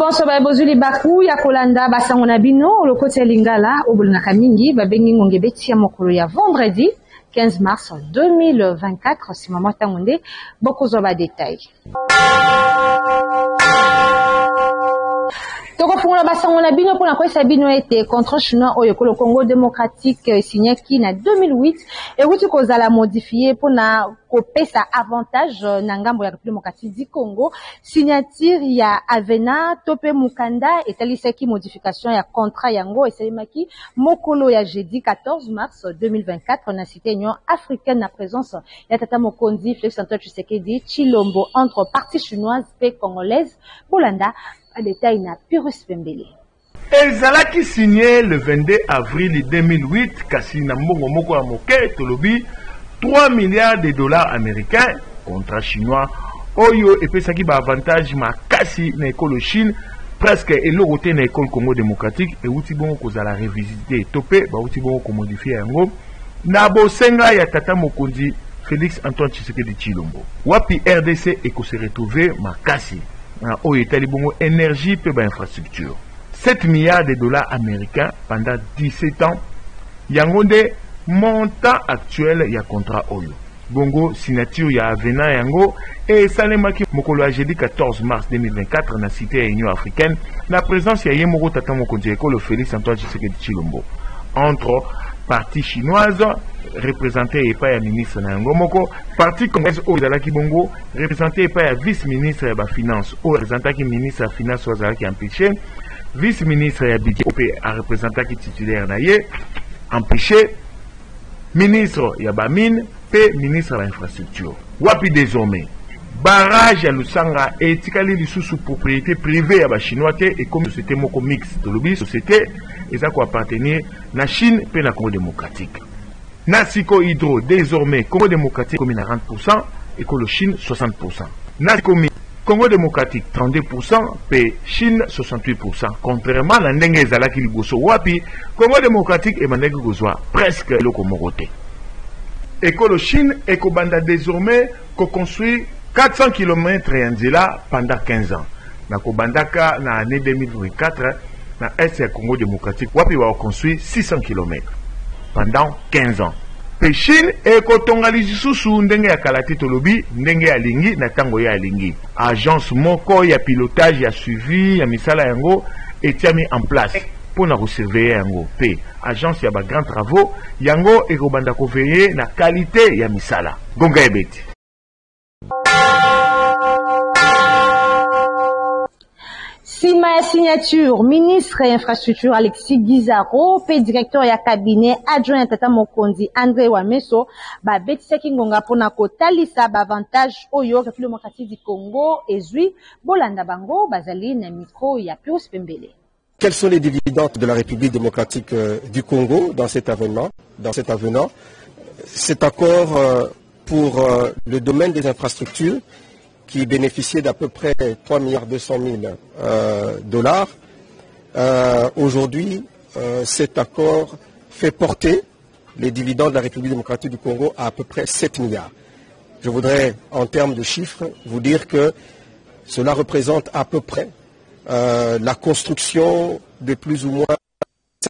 bonso ba bozuli baku ya kolanda basango na bino lokoti ya lingala obulunaka mingi babengi ngonge beti ya mokolo ya vendredi 15 mars 2024 sima mwatango nde bokozwa ba détail. Tokofungula basango na bino pona kwesa bino ete contre chinois oyo kolo Congo démocratique signaki na 2008 ekuti kozala modifié pona kopesa avantage na ngambo ya République démocratique du Congo. Signature ya Avena tope mukanda etalisaki modification ya contrat yango esalimaki mokolo ya jeudi 14 mars 2024 na cité Union africaine na présence ya tata mokonzi Félix Antoine Tshisekedi Tshilombo entre partie chinoise et congolaise. Bolanda à détail na Pyrrhus Pembele. Ezalaki signé le 22 avril 2008 kasi na mbongo moko ya moke tolobi 3 milliards de dollars américains contrat chinois oyo epesaki ba avantage makasi na ekolo Chine presque eloko te na ekolo Congo démocratique euti bongo kozala revisité topé ba uti bongo ko modifier yango na bosenga ya tata mokonzi Félix Antoine Tshisekedi Tshilombo. Wapi RDC eko se retrouver makasi oyo etali bongo énergie pe ba infrastructure 7 milliards de dollars américains pendant 17 ans yango nde montant actuel ya contrat oyo bongo signature ya Avena yango et salemaki mokolo ya jeudi 14 mars 2024 na cité ya Union africaine na présence ya yemoko tata mokonzi ekolo Félix Antoine Tshisekedi Tshilombo entre partie chinoise représenté par le ministre na yango moko partie congolaise oyo ezalaki bongo représenté par le vice-ministre ya finance oyo représentaki ministre ya finance oyo azalaki empêché vice-ministre ya budget oyo a représentaki titulaire na ye empêché ministre ya mine pe ministre ya infrastructure. Wapi désormais barrage ya Lusanga etikali lisusu propriété privée ya chinois te et comme société moko mixte tolobi société eza ko appartenir na Chine pe na Congo démocratique. Nasiko Hydro désormais Congo démocratique comme 40% et que le Chine 60%. Nasiko Congo démocratique 32% pe Chine 68%. Contrairement à ndenge ezalaki liboso wapi Congo démocratique et mandeki kozwa presque le komorote. Et que le Chine et banda désormais ko construit 400 km yanzela pendant 15 ans. Na kobandaka na année 2024 na est ya Congo démocratique wapi wa construit 600 km pendant 15 ans. Pe Chine et kotonga lisusu ndenge ya kalati tolobi ndenge ya lingi na tango ya lingi. Agence moko ya pilotage ya suivi ya misala yango etiami en place pour na surveiller yango. Pe agence ya ba grand travaux yango ekobanda ko veiller na qualité ya misala. Gonga ebeti. Sima ya signature, ministre et infrastructure Alexis Guizaro, pe directeur ya cabinet adjoint ya tata mokonzi André Wameso, ba betisaki ngonga pona kotalisa ba avantage oyo République démocratique du Congo ezui bolanda bango bazali na micro ya Pyrrhus Pembele. Quels sont les dividendes de la République démocratique du Congo dans cet avenant? Cet accord pour le domaine des infrastructures qui bénéficiait d'à peu près 3 milliards 200 000 dollars. Aujourd'hui, cet accord fait porter les dividendes de la République démocratique du Congo à peu près 7 milliards. Je voudrais, en termes de chiffres, vous dire que cela représente à peu près la construction de plus ou moins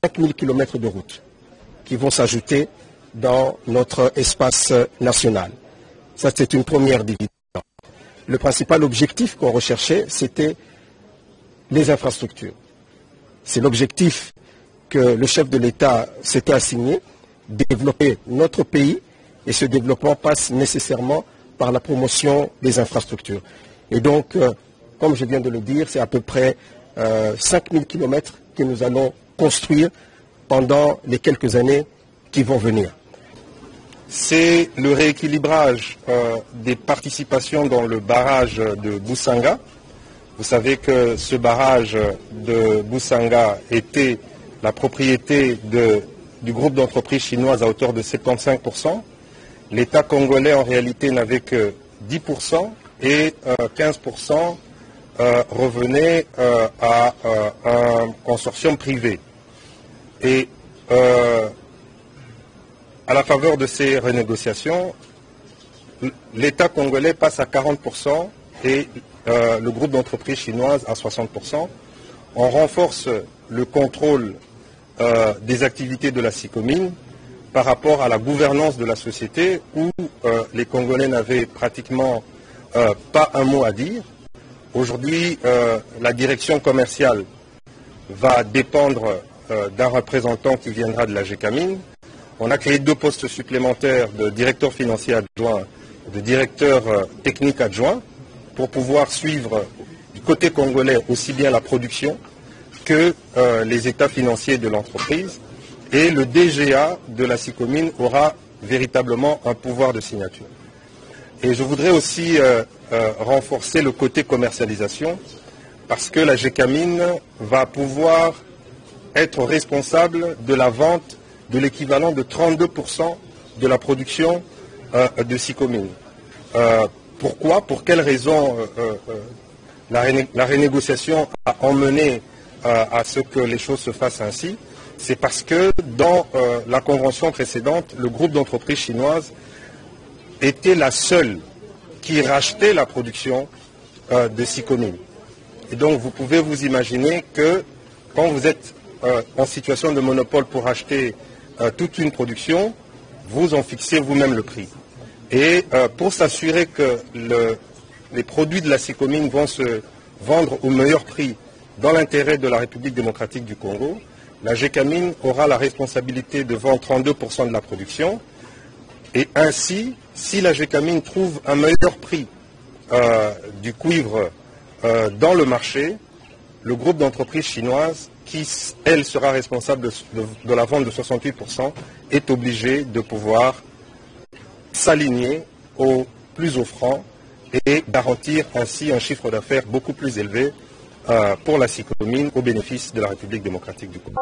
5000 km de routes qui vont s'ajouter dans notre espace national. Ça, c'est une première dividende. Le principal objectif qu'on recherchait, c'était les infrastructures. C'est l'objectif que le chef de l'État s'était assigné, développer notre pays, et ce développement passe nécessairement par la promotion des infrastructures. Et donc, comme je viens de le dire, c'est à peu près 5000 km que nous allons construire pendant les quelques années qui vont venir. C'est le rééquilibrage des participations dans le barrage de Boussanga. Vous savez que ce barrage de Boussanga était la propriété du groupe d'entreprises chinoises à hauteur de 75%. L'État congolais en réalité n'avait que 10% et 15% revenait à un consortium privé. Et à la faveur de ces renégociations, l'État congolais passe à 40% et le groupe d'entreprises chinoises à 60%. on renforce le contrôle des activités de la SICOMIN par rapport à la gouvernance de la société où les Congolais n'avaient pratiquement pas un mot à dire. Aujourd'hui, la direction commerciale va dépendre d'un représentant qui viendra de la GECAMIN. On a créé 2 postes supplémentaires de directeur financier adjoint, de directeur technique adjoint, pour pouvoir suivre du côté congolais aussi bien la production que les états financiers de l'entreprise. Et le DGA de la SICOMIN aura véritablement un pouvoir de signature. Et je voudrais aussi renforcer le côté commercialisation, parce que la GECAMIN va pouvoir être responsable de la vente de l'équivalent de 32% de la production de SICOMIN. Pourquoi? Pour quelles raisons la renégociation a emmené à ce que les choses se fassent ainsi? C'est parce que dans la convention précédente, le groupe d'entreprises chinoises était la seule qui rachetait la production de SICOMIN. Et donc vous pouvez vous imaginer que quand vous êtes en situation de monopole pour acheter toute une production, vous en fixez vous-même le prix. Et pour s'assurer que les produits de la SICOMIN vont se vendre au meilleur prix dans l'intérêt de la République démocratique du Congo, la GECAMIN aura la responsabilité de vendre 32% de la production. Et ainsi, si la GECAMIN trouve un meilleur prix du cuivre dans le marché, le groupe d'entreprises chinoises, qui, elle, sera responsable de la vente de 68%, est obligé de pouvoir s'aligner au plus offrant et garantir ainsi un chiffre d'affaires beaucoup plus élevé pour la SICOMIN au bénéfice de la République démocratique du Congo.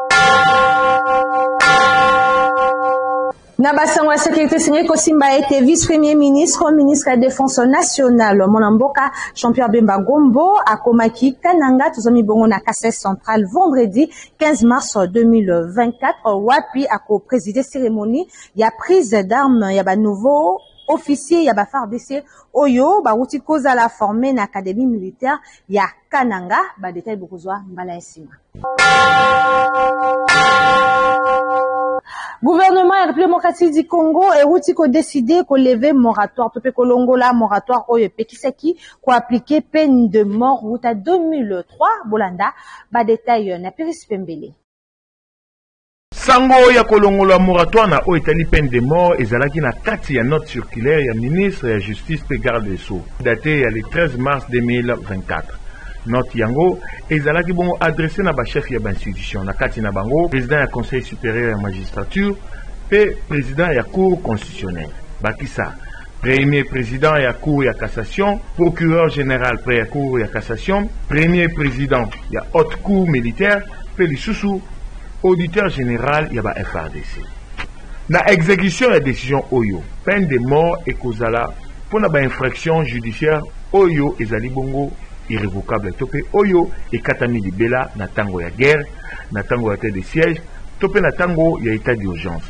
Nabasango la sécurité signée Kosimba était vice-premier ministre, ministre de la Défense nationale. Monamboka, champion Bemba Gombo, à Komaki, Kananga, tous amis bongo na Kassai central, vendredi 15 mars 2024. Wapi, à co-présider cérémonie, il y a prise d'armes, il y a nouveau officier, il y a FARDC, Oyo, Barouti Koza la formée na académie militaire, il y a Kananga, détail Bokozwa, Mbala Esima. Gouvernement et République démocratique du Congo et Routiko décidé qu'on lever moratoire topé kolongola moratoire oyo pekiseki ko appliquer peine de mort route à 2003 Bolanda détail na Piris Pembele. Sango ya kolongola moratoire na o etali peine de mort ezalaki na kati ya note circulaire ya ministre ya justice pe garde des sceaux daté ya le 13 mars 2024. Note yango ezalaki bongo adressé na ba chef ya ba institution na kati na bango président ya conseil supérieur ya magistrature pe président ya cour constitutionnelle bakisa premier président ya cour ya cassation procureur général près ya cour ya cassation premier président ya haute cour militaire pe lisusu auditeur général ya ba FARDC na exécution ya décision oyo peine de mort ekozala pona ba infraction judiciaire oyo ezali bongo irrévocable topé oyo et katami libela na tango ya guerre na tango ya état de siège topé na tango ya état d'urgence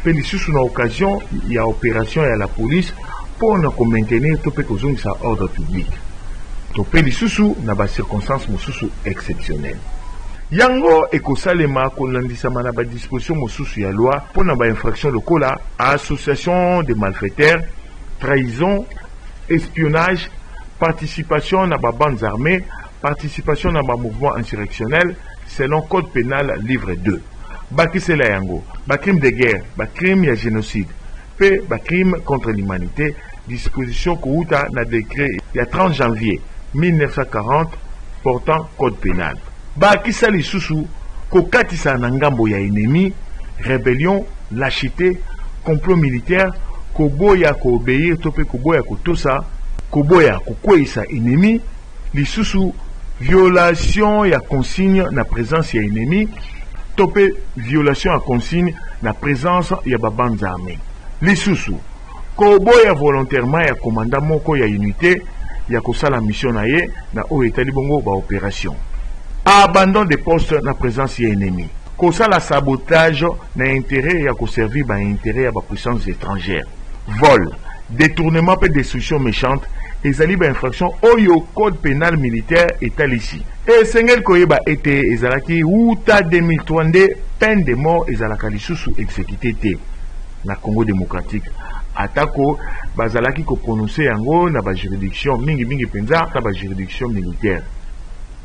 pe lisusu na occasion ya opération ya la police pour na ko maintenir topé ko zongisa ordre public topé lisusu na ba circonstances mosusu exceptionnelles yango ekosalema kolandisama na ba disposition mosusu ya loi pour na ba infraction lokola association de malfaiteurs trahison espionnage participation à des bandes armées, participation à des mouvements insurrectionnels selon code pénal livre 2. Bakisela yango, crime de guerre, crime de génocide, pe crime contre l'humanité, disposition kouta na décret il y a 30 janvier 1940 portant code pénal. Bakisali susu kokatisa na ngambo ya ennemi, rébellion, lâcheté, complot militaire, koboya ko obéir tope koboya ko tosa koboya kukwesa ennemi lisusu violation ya consigne na présence ya ennemi topé violation ya consigne na présence ya babandes armées lisusu koboya volontairement ya commandant moko ya unité ya kosala mission na ye na o etali bongo ba opération abandon de poste na présence ya ennemi kosala sabotage na intérêt ya koservir ba intérêt ya ba puissances étrangères vol détournement et destruction méchante ezali ba infraction oyo code pénal militaire etalisi. Et sengel koyeba ete ezalaki uta 2003 nde peine de mort ezalaka lisusu exécuté te na Congo démocratique. Atako bazalaki ko prononcer yango na ba juridiction mingi penza na ba juridiction militaire.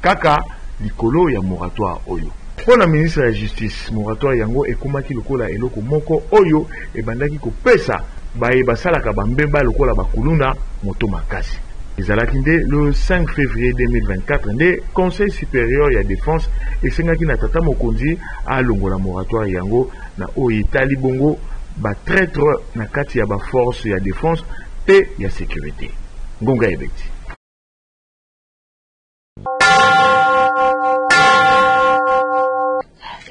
Kaka likolo ya moratoire oyo. Pour la ministre de la Justice, moratoire yango ekomaki lokola eloko moko oyo ebandaki ko pesa baye basalaka bambemba lokola bakuluna moto makasi. Ezalaki nde le 5 février 2024 nde Conseil supérieur ya défense esengaki na tata mokonzi alongola moratoire yango na oyo etali bongo ba traître na kati ya ba force ya défense pe ya sécurité. Ngonga ebeti.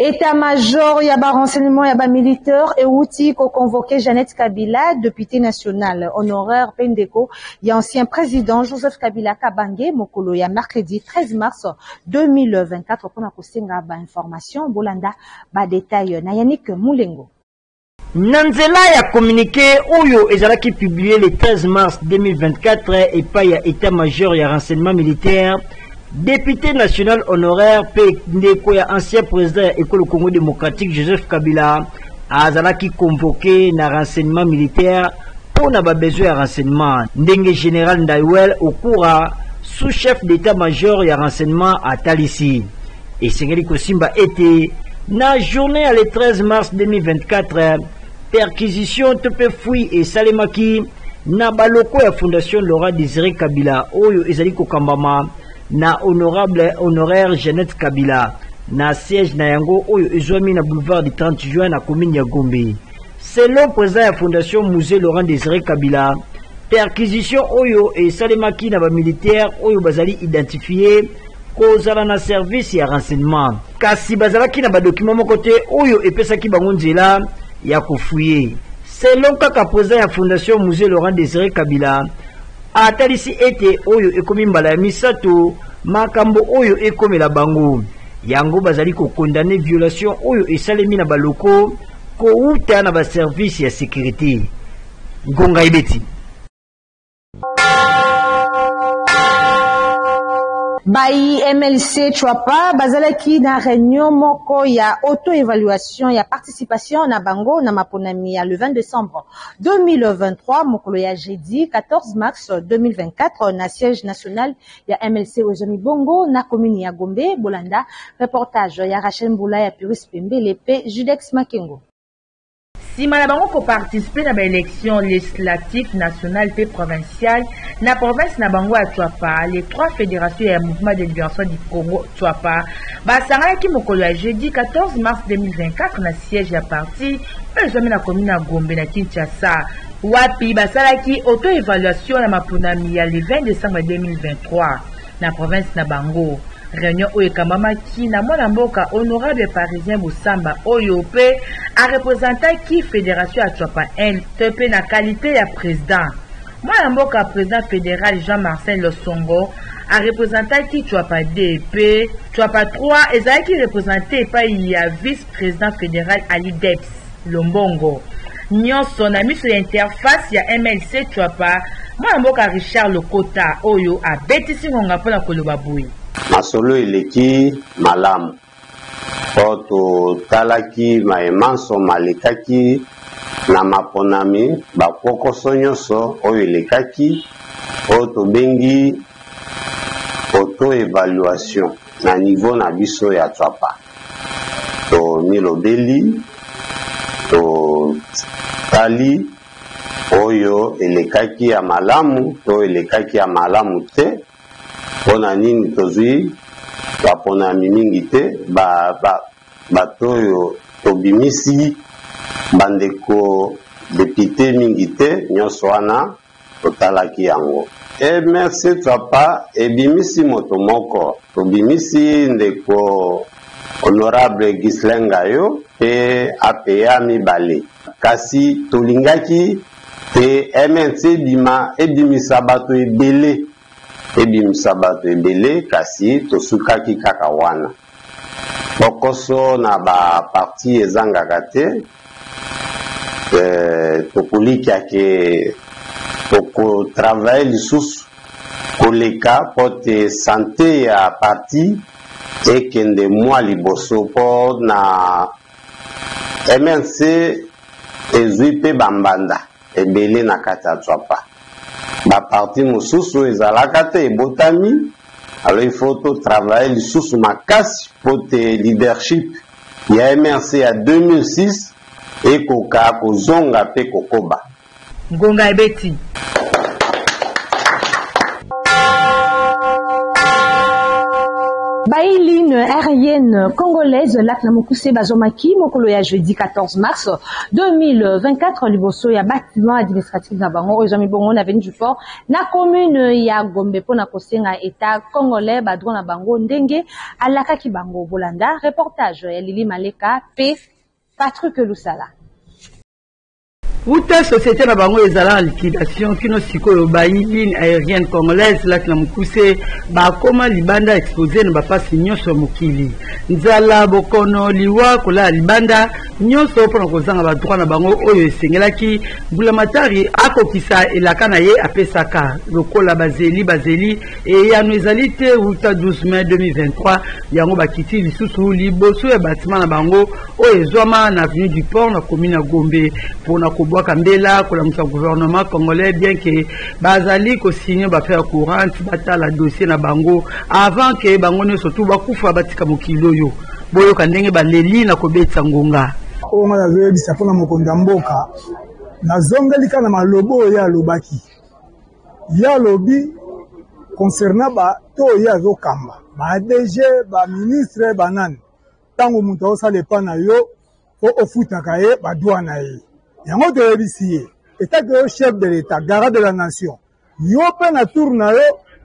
État-major, il y a des renseignements, il y a des militaires et outils qu'on convoqué Jeannette Kabila, députée nationale honoraire Pendeko. Il y a ancien président Joseph Kabila Kabange, Mokolo, il y a mercredi 13 mars 2024. Pour nous information, Bolanda, ba détail, Nayanik Moulengo. Nanzela a communiqué Oyo ezalaki publié le 13 mars 2024 et pas il y a état-major, il y a renseignement militaire. Député national honoraire Pendeko, ancien président de l'école Congo démocratique Joseph Kabila, azalaki convoqué na renseignement militaire pour na besoin de renseignement. Ndenge général Ndaiwel Okura, sous-chef d'état-major et renseignement à Talisi. Et Sengeli Kosimba était na journée le 13 mars 2024, perquisition Tope Fui et Salemaki na baloko ya fondation Laura Désiré Kabila Oyo ezali kokambama na honoraire Jeannette Kabila na siège na yango oyo ezwami na boulevard du 30 juin na commune ya Gombe. Selon président ya fondation Musée Laurent Désiré Kabila, perquisition oyo et salemaki na ba militaire oyo bazali identifié kozala na service ya renseignement. Kasi bazalaki na ba document moko te oyo epesaki bango nzela ya kofuye. Selon kaka président ya fondation Musée Laurent Désiré Kabila, atalisi ete oyo ekomi mbala ya misato makambo oyo ekomela bango yango bazali ko condamner violation oyo esalemi na baloko ko uta na ba service ya sécurité. Ngonga ibeti Bayi MLC Chwapa bazalaki na réunion moko ya auto-évaluation ya participation na bango na maponami ya le 20 décembre 2023 mokolo ya jeudi 14 mars 2024 na siège national ya MLC Ozomi Bongo na commune ya Gombe. Bolanda reportage ya Rachel Mbula ya Puris Pembele pe Judex Makengo. Si Malabango ko participer na élection législative nationale et provinciale na province na bango à Chwapa, les trois fédérations et mouvement de libération du Congo Chwapa basangaki mokolo ya jeudi 14 mars 2024 na siège ya parti ezami na commune ya Gombe na Kinshasa. Wapi basalaki auto-évaluation na maponami ya le 20 décembre 2023 na province na bango. Réunion oyo ekamamaki na mwana mboka honorable parisien Boussamba oyo pe a représentaki fédération ya Chwapa 1 pe na qualité ya président. Mwana mboka président fédéral Jean-Marcel Losongo a représentaki Chwapa 2 pe Chwapa 3 ezalaki représenté pa ya vice-président fédéral Ali Deps Lombongo. Nyonso na miso ya interface ya MLC Chwapa, mwana mboka Richard Lokota oyo a betisi ngonga mpona koloba boye. Masolo eleki malamu oto talaki maemanso malekaki na maponami bakokoso nyonso oyo elekaki oto bengi auto-évaluation na niveau na biso ya Chwapa. To milobeli to tali oyo elekaki ya malamu to elekaki ya malamu te. Pona nini tozui baponami mingi te batoyo tobimisi bandeko député mingi te nyonso wana totalaki yango. MLC Chwapa ebimisi moto moko tobimisi ndeko honorable Ghislain Gayo pe APA mibale kasi tolingaki te MLC bima ebimisa bato ebele ebimisa bato ebele kasi tosukaki kaka wana bokoso na ba parti ezangaka te tokoliki ake toko travail lisusu koleka pote santé ya parti ekende mwa liboso po na MNC ezwi pe bambanda ebele na kati ya Tswapa. Ba parti mosusu ezalaka te ebotami, alors il faut to travailler lisusu makasi pote leadership ya MNC ya 2006 ekoka kozonga pe kokoba. Ngonga ebeti. Ligne aérienne congolaise Lac Namukuse Bazomaki mokolo ya jeudi 14 mars 2024 liboso ya bâtiment administratif na bango ezami bongo na avenue du port na commune ya Gombe pona kosenga état congolais badro na bango ndenge alakaki bango bolanda. Reportage ya Lili Maleka pe Patrick Lusala. Outa société na bango ezala liquidation kino sikoyo bayi ligne aérienne congolaise Lac Namukuse bakoma libanda exposé na bapasi nyonso mokili nzala bokono liwa kola libanda nyonso pona kozanga ba droit na bango oyo esengelaki bulamatari akokisa elaka na ye apesaka lokola bazeli e yano ezali te outa 12 mai 2023 yango bakiti lisusu liboso ya bâtiment na bango oyo ezwama na avenue du port na commune ya Gombe pona Kambela, le gouvernement congolais, bien que Bazali ko signé ba faire courante batala dossier na bango avant que bango ne surtout ba kufa batika mokilo yo boyo kandenge ba leli na kobetsa ngonga o ngala zo bisa pona mokonda mboka na zongelika na malobo ya lobaki ya lobi concernant ba to ya zo kamba ba DG ba ministre banane tango muto osale pa na yo o ofuta kaye ba douane ye. Yango de l'ébicier, état que chef de l'État, garant de la nation, yo pe na tour na yo,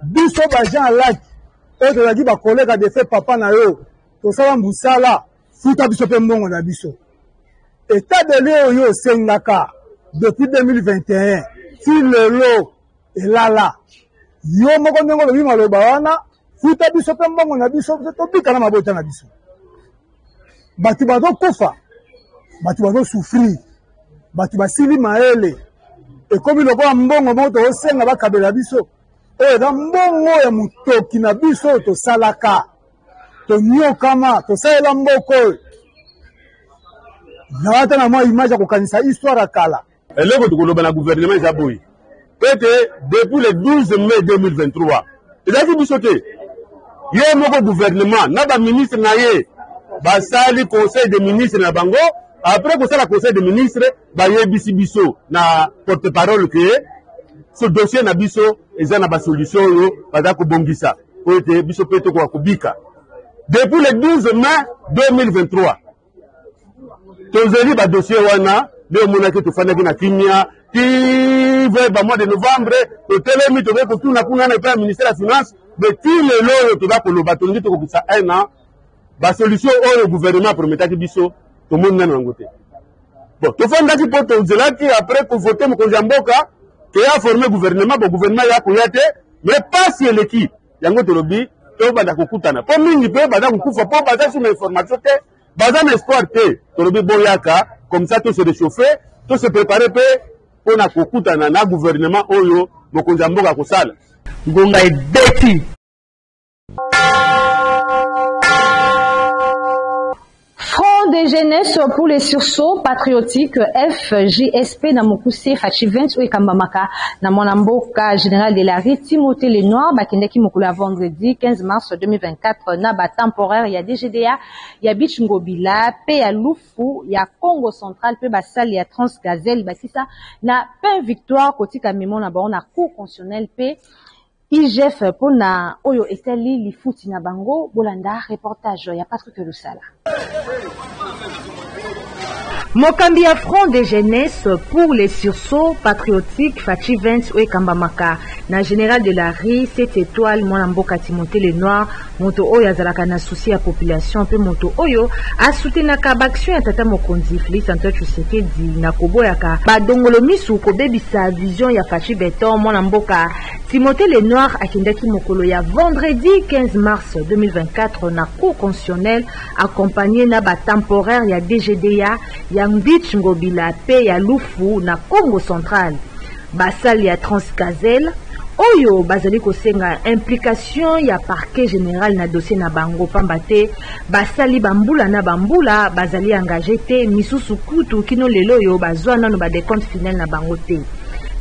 biso ba Jean Lac, o de la di ba collègue de fait papa na yo, to sala mbusala, futa biso pe mbongo na biso. État de l'État yo sengaka, depuis 2021, si le lot est là, yo moko ndenge lobi maloba wana, futa biso pe mbongo na biso, to bika na mabota na biso. Bati bazo kofa, bati bazo souffrir. Bati basili maele ekomi lokola mbongo moto osenga bakabela biso oyo eza mbongo ya mutoki na biso tosalaka tonyokama tosalela mboko oyo nawata na mwa image ya kokanisa histoire ya kala eloko tokoloba na gouvernement eza boye pete depuis le 12 mai 2023 ezalaki biso te ye moko gouvernement na baministre na ye basali conseil de ministre na bango. Après que ça, la conseil des ministres, yebisi biso na porte-parole que ce dossier na biso eza na ba solution yo bada ko bongisa ko te biso peto ko kubika. Depuis le 12 mai 2023 tozeli ba dossier wana le monaki to fana na kimia qui va ba mois de novembre to telemi to ko tuna kuna na pa ministère de finance mais ti le lo to ba ko lo batondi to ko bisa un an ba solution au gouvernement prometaki biso. Tout le monde n'a pas voté. Bon, tout le monde a dit après qu'on vote mon Konjamboka, qui a formé le gouvernement, le gouvernement a koyate, mais pas si l'équipe. Yango Tolobi, tout le monde a pour mini peu, badam koufa, pour baser sur l'information, badam espoir te, Tolobi boyaka, comme ça tout se réchauffer, tout se préparer pour na kokutana na gouvernement oyo, mon Konjamboka kosala. Ngonga est bêti. Front des jeunesses pour les sursauts patriotiques FJSP na Mokuse Fachi 20 ou Kambamaka na Monamboka général de la rue Timothée Lenoir bakendeki mokula vendredi 15 mars 2024 na ba temporaire ya DGDA ya Beach Ngobila pe ya Lufu ya Congo central pe basali ya Transgazelle bakisa na pain victoire kotika memo na ba na cour constitutionnel pe IGF pona oyo eteli lifuti na bango bolanda reportage ya Patrick Lusala. Mokambi à front des jeunesses pour les sursauts patriotiques Fachi 20 ou Kambamaka na général de la RI 7 étoiles Mwanamboka Timothée Lenoir moto oyo azalaka na souci ya population pe moto oyo asutenaka baction ya tata mokonzi Félix Antoine Tshisekedi na koboyaka badongolo misu kobebisa vision ya Fachi Beton Mwanamboka Timothée Lenoir akendaki mokolo ya vendredi 15 mars 2024 na cour constitutionnelle accompagné na ba temporaire ya DGDA ya Beach Ngobila pe ya Lufu na Congo central basali ya Transgazelle oyo bazali kosenga implication ya parquet général na dossier na bango pamba te basali bambula na bambula bazali engagé te misusu kutu kino lelo oyo bazwa nano ba décompte final na bango te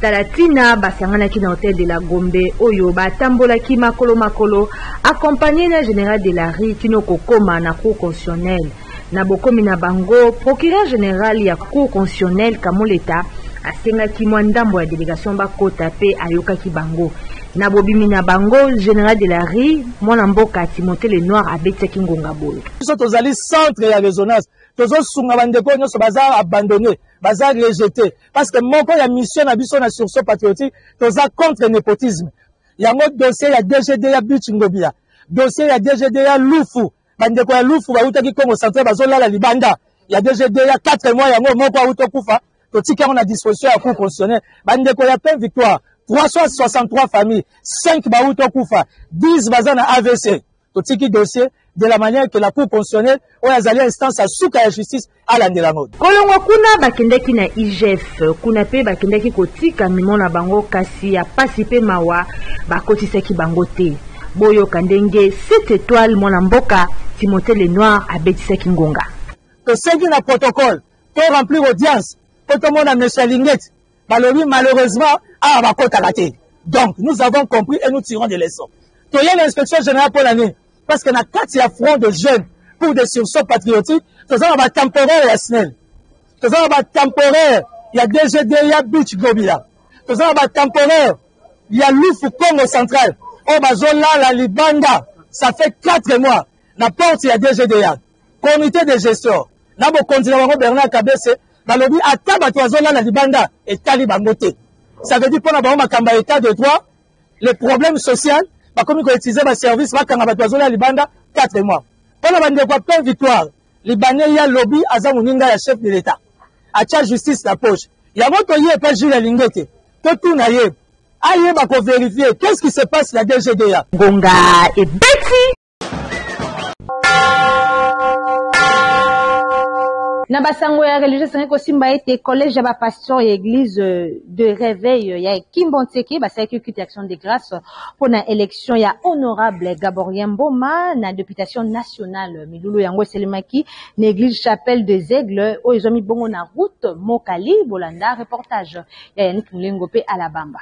talatina basanganaki na hôtel de la Gombe oyo batambolaki makolo accompagné na général de la Ri kino kokoma na cour constitutionnelle na bokomi na bango procureur général ya cour constitutionnelle Kamoleta asengaki mwa ndambo ya délégation bakota pe ayokaki bango na bobimi na bango général de la Ri mwana mboka Timothée Lenoir abetiaki ngonga boyo biso tozali centre ya résonance tozosunga bandeko nyonso baza abandonné baza rejeté parce que moko ya mission na biso na sursaut patriotique toza contre népotisme yango dossier ya DGD ya Bichingobia dossier ya DGD ya Lufu bandeko ya Lufu bautaki Congo central bazolala libanda ya DGD ya 4 mois yango moko autokufa totika on a disposition ya cour constitutionnelle bandeko ya Paix Victoire 363 familles 5 baautokufa 10 baza na AVC totiki dossier de la manière que la cour constitutionnelle oyo azali instance ya suka ya justice alandela ngo kolongwa kuna bakendaki na IGF kuna pe bakendaki kotika mimo na bango kasi ya pasi pe mawa bakotisaki bango te boyoka ndenge 7 étoiles mwana mboka Timothée Lenoir abetisaki ngonga tosengi na protocole to remplir audience po tomona monsieur Lingeti balobi malheureusement bakotaka te donc nous avons compris et nous tirons des leçons toye l'inspection générale pour l'année parce que na kati ya front de jeunes pour des sursauts patriotiques tozala ba temporaire ya SNEL tozala ba temporaire ya DGD ya Bichingobia tozala ba temporaire ya Lufu Congo central o bazolala libanda ça fait 4 mois na porte ya DGD ya comité de gestion na bo continue bango Bernard Kabese balobi ata bato bazolala libanda etali bango te ça veut dire pour na bango makamba état de droit le problème social bakomi ko utiliser ba service bakanga bato bazolala libanda 4 mois pour na bandeko Paix Victoire libanais ya lobby aza muninga ya chef de l'état acha justice la poche yango to ye pa Jules Lingete to tuna ye aye ba ko vérifier qu'est-ce qui se passe la DGDA ngonga et beti na basango ya religieux sangi kosimba ete collège ya bapasteur ya église de réveil ya Kimbonteke basalaki okute action de grâce pour na élection ya honorable Gaborien Mboma na députation nationale milulu yango eselemaki na église chapelle des aigles oyo ezwami bongo na route Mokali bolanda reportage ya Yannick Mulengo pe Alabamba.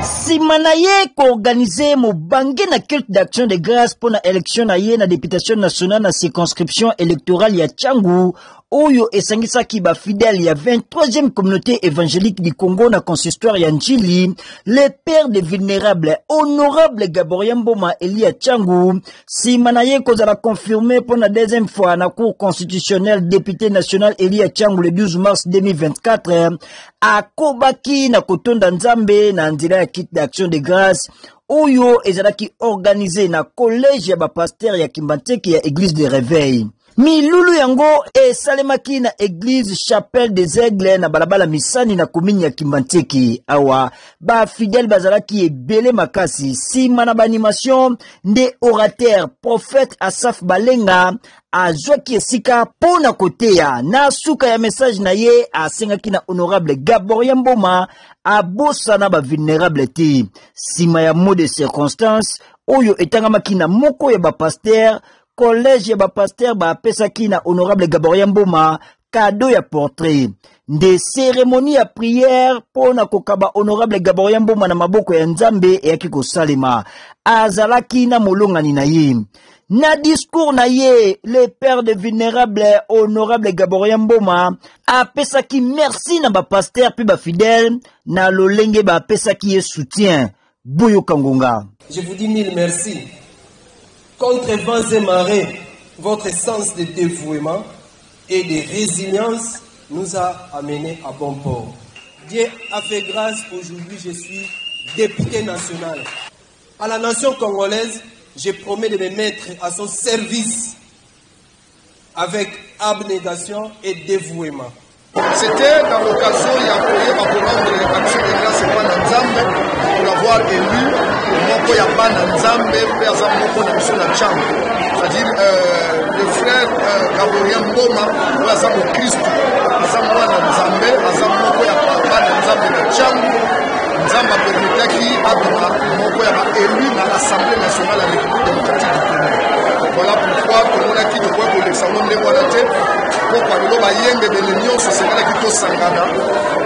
Sima na ye ko-organize mobange na culte d'action de grâce pour na élection na ye na députation nationale na circonscription électorale ya Tchangu oyo esangisaki ba fidèle ya 23e communauté évangélique du Congo na consistoire ya Njili le père de vulnérables honorable Gaborien Mboma Elia Tchangu sima na ye kozala confirmé pour la deuxième fois na cour constitutionnelle député national Elia Tchangu le 12 mars 2024 akobaki na kotonda nzambe na nzela ya kit d'action de grâce oyo ezalaki organisé na collège ya bapasteur ya Kimbonteke ya église de réveil. Milulu yango esalemaki na église chapelle des aigles na balabala misani na komini ya Kimbonteke awa ba fidèle bazalaki ebele makasi sima na animation nde orateur prophète Asaf Balenga azwaki esika pona koteya na suka ya message na ye asengaki na honorable Gaborien Mboma abosa na ba vulnérable te sima ya mot de circonstance oyo etangamaki na moko ya ba pasteur collège ya bapasteur bapesaki na honorable Gaborien Mboma cadeau ya portrait de cérémonie ya prière pona kokaba honorable Gaborien Mboma na maboko ya nzambe eyaki kosalema azalaki na molongani na ye na discours na ye le père de vulnérable honorable Gaborien Mboma apesaki merci na bapasteur puis bafidèle na lolenge bapesaki ye soutien Boyo Kangonga. Je vous dis mille merci. Contre vents et marées, votre sens de dévouement et de résilience nous a amenés à bon port. Dieu a fait grâce, aujourd'hui je suis député national. À la nation congolaise, je promets de me mettre à son service avec abnégation et dévouement. C'était dans l'occasion il y a de l'action de grâce au Nzambe pour l'avoir élu Moko Yapana Nzambe Perza Moko Namso Nacham. C'est-à-dire le frère Gaborien Mboma, Azamo Christ, Azamo Nzambe, Azamo Moko Yapana tosangana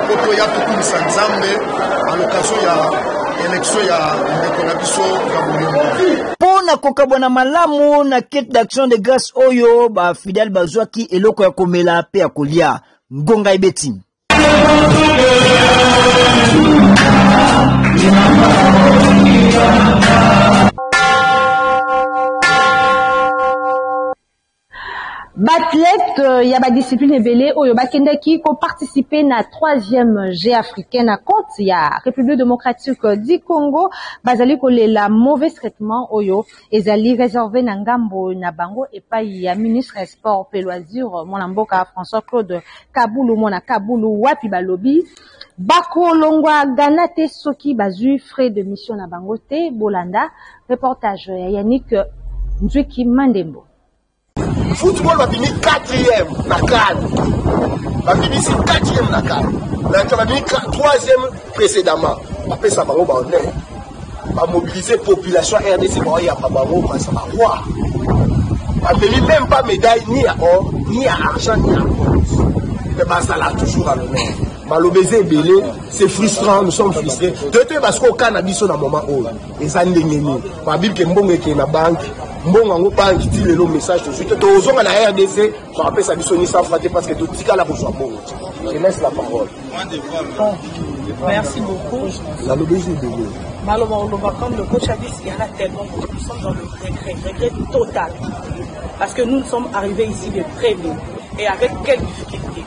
po toya tokumisa nzambe à l'occasion ya élection ya ndeko na biso ya bolingo mpona kokabwana malamu na quête d'action de grâce oyo bafidèle bazwaki eloko ya komela mpe ya kolia ngonga ebeti Bathlète ya ba discipline ebele oyo bakendaki ko participer na 3e Jeux africain na compte ya République démocratique du Congo bazali kolela mauvais traitement oyo ezali réservé na ngambo na bango epai ya ministre sport pe loisir mwana mboka François Claude Kabulu mwana Kabulu wapi balobi bakolongwa gana te soki bazui frais de mission na bango te bolanda reportage ya Yannick Nzwiki Mandembo. Football va finir 4e na CAN. Va finir 4e na CAN. Mais va finir 3e précédemment. Après ça va mobiliser population RDC pour y a pas ça va voir. Va venir même pas médaille ni à or, ni à argent, ni à bronze. Mais ça là toujours à l'honneur. Malobésé belé, c'est frustrant, nous sommes frustrés. Peut-être parce qu'au cannabis dans moment où les années ma Bible que mbongo qui na banque mbongo ngo banque dit le message tout de suite tozonga à la RDC je rappelle ça biso ni sans frater parce que tout tika la besoin bon je laisse la parole. Merci beaucoup. La lobésé belé Malheureusement, comme le coach a dit, il y en a tellement que nous sommes dans le regret total parce que nous sommes arrivés ici de prévenir et avec quelle difficulté.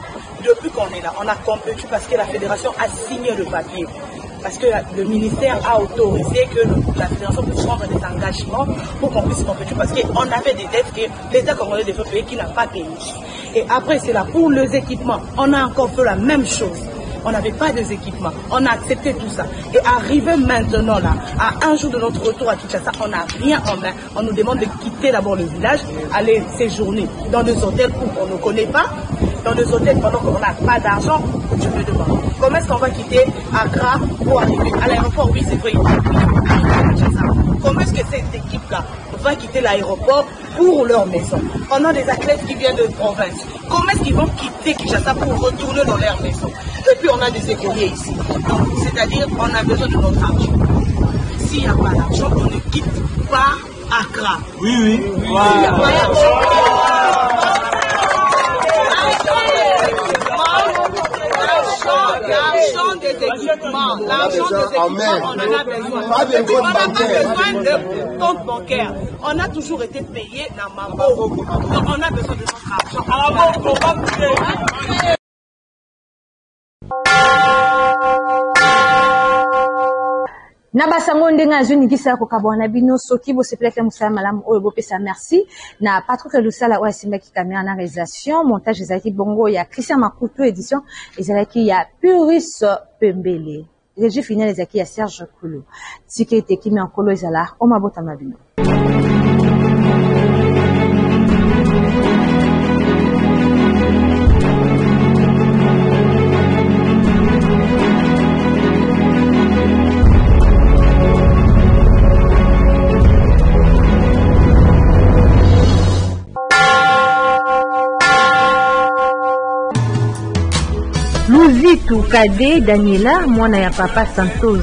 Depuis qu'on est là, on a compétu parce que la fédération a signé le papier. Parce que le ministère a autorisé que la fédération puisse prendre des engagements pour qu'on puisse compétir. Parce qu'on avait des dettes que l'État congolais devait payer qui n'a pas payé. Et après, c'est là pour les équipements. On a encore fait la même chose. On n'avait pas des équipements. On a accepté tout ça. Et arrivé maintenant là, à un jour de notre retour à Kinshasa, on n'a rien en main. On nous demande de quitter d'abord le village, aller séjourner dans des hôtels où on ne connaît pas, dans des hôtels pendant qu'on n'a pas d'argent. Je me demande comment est-ce qu'on va quitter Accra pour arriver à l'aéroport. Oui, c'est vrai. Comment est-ce que cette équipe-là va quitter l'aéroport pour leur maison? On a des athlètes qui viennent de province. Comment est-ce qu'ils vont quitter Kinshasa pour retourner dans leur maison? Et puis on a des écoliers ici. C'est-à-dire on a besoin de notre argent. S'il n'y a pas d'argent, on ne quitte pas Accra. Oui, oui. L'argent des équipements, on en a besoin. Pas besoin de compte bancaire. On a toujours été payé dans Mambo. Donc on a besoin de notre argent. Na basango ndenga azuni kisa ko kabwana bino soki bo sepeleke musala malamu oyo bopesa merci na Patrick Lusala oyo asimbaki caméra na réalisation montage ezalaki bongo ya Christian Makutu édition ezalaki ya Puris Pembele régie finale ezalaki ya Serge Koulou tike tekimi ankolo ezala o mabota mabino. Luzitu Kade Daniela mwana ya papa Santos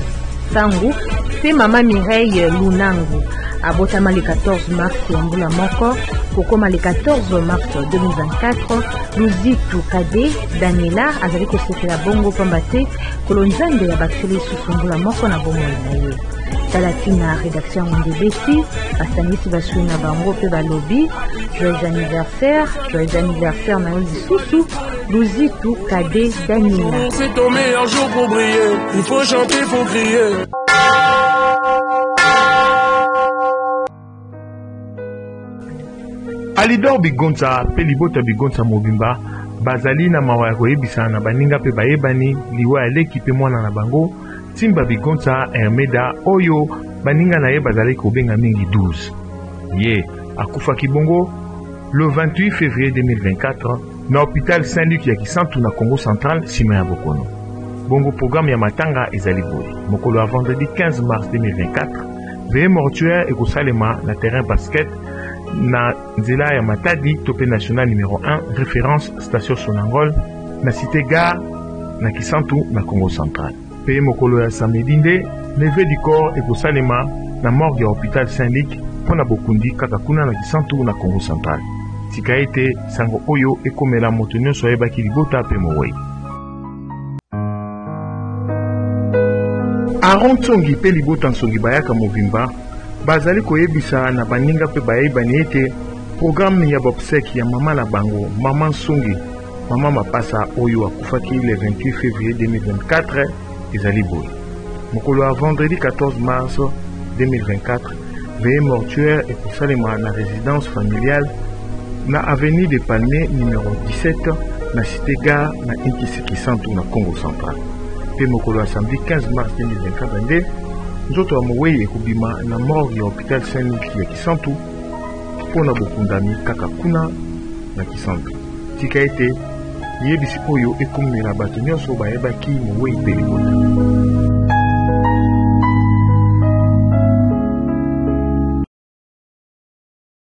Sangu pe mama Mireille Lunangu abotama le 14 mars ya mbula moko kokoma le 14 mars 2024 Luzitu Kade Daniela azali kosekela bongo pamba te kolonzambe ya bakeli susu mbula moko na bomoi na ye talatina rédaction Mondebesi asangisi basui na bango pe balobi joyeux anniversaire na yo lisusu Luzitu Kade Daniela. C'est ton meilleur jour pour briller, il faut chanter, il faut crier. Alidor Bigonza pe libota Bigonza mobimba bazali na mawa ya koyebisa na baninga pe bayebani liwa eleki pe mwana na bango Timba Bigonza Hermeda oyo baninga na ye bazali kobenga mingi 12 ye akufa kibongo le 28 février 2024 na hôpital Saint-Luc ya Kisantu na Congo Central sima ya Bokono. Bongo programme ya matanga ezali boye mokolo ya vendredi 15 mars 2024 veye mortuaire ekosalema na terrain basket na nzela ya Matadi topé national numéro 1 référence station Sonangol na cité gare na Kisantu na Congo central. Pe mokolo ya samedi nde levée du corps ekosalema na morgue ya hôpital Saint-Luc mpona bokundi kaka kuna na Kisantu na Congo central. Tika ete sango oyo ekomela moto nyonso ayebaki libota pe mowei. Aron Tsongi pe libota Nsongi bayaka movimba bazali koyebisa na baninga pe bayebani ete programme ya bobsek ya mama na bango mama Nsongi mama Mapasa oyo akufaki le 28 février 2024 ezali boye. Mokolo ya vendredi 14 mars 2024 veille mortuaire ekosalema na résidence familiale na avenue des Palmiers numéro 17 na cité gare na Kisantu na Congo central. Pe mokolo ya samedi 15 mars 2024 nde nzoto ya mowei ekobima na morgue ya hôpital Saint-Luc ya Kisantu mpona bokundami kaka kuna na Kisantu. Tika ete yebisi oyo ekomela bato nyonso bayebaki mowei pe libota.